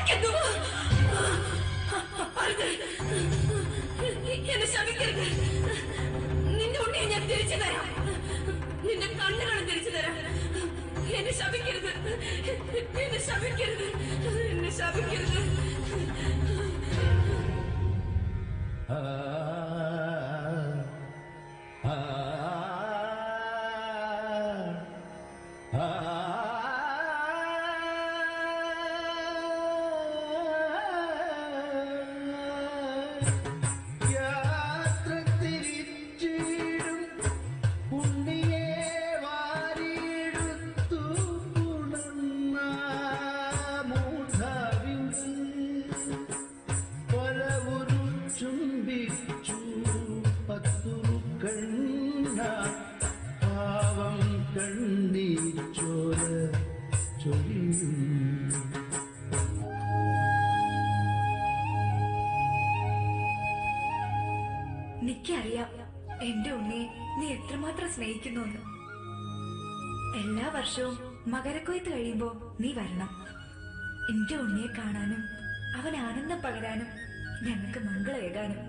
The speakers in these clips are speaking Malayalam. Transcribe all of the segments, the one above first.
ശപിക്കുന്നു. എന്നെ ശപിക്കരുത്. നിന്റെ ഉണ്ണിയെ ഞാൻ തിരിച്ചു തരാം. നിന്റെ കണ്ണുകളും തിരിച്ചു തരാം. എന്നെ ശപിക്കരുത്. എന്നെ ശപിക്കരുത്. എന്നെ ശപിക്കരുത്. എനിക്കറിയാം എന്റെ ഉണ്ണിയെ നീ എത്രമാത്രം സ്നേഹിക്കുന്നു. എല്ലാ വർഷവും മകരക്കൊയ്ത്ത് കഴിയുമ്പോ നീ വരണം. എന്റെ ഉണ്ണിയെ കാണാനും അവൻ ആനന്ദം പകരാനും ഞങ്ങൾക്ക് മംഗളേകാനും.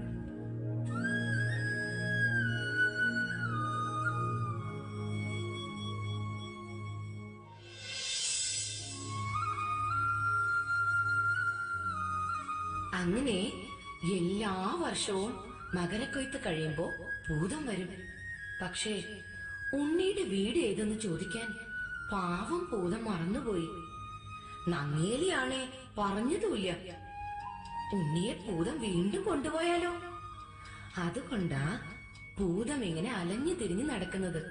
അങ്ങനെ എല്ലാ വർഷവും മകരക്കൊയ്ത്ത് കഴിയുമ്പോ ഭൂതം വരും. പക്ഷേ ഉണ്ണിയുടെ വീട് ഏതെന്ന് ചോദിക്കാൻ പാവം ഭൂതം മറന്നുപോയി. നങ്ങേലിയാണെ പറഞ്ഞതുമില്ല. ഉണ്ണിയെ ഭൂതം വീണ്ടും കൊണ്ടുപോയാലോ? അതുകൊണ്ടാ ഭൂതം ഇങ്ങനെ അലഞ്ഞു തിരിഞ്ഞു നടക്കുന്നത്.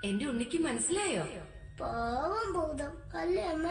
എന്റെ ഉണ്ണിക്ക് മനസ്സിലായോ? പാവം ഭൂതം അല്ലേ അമ്മ?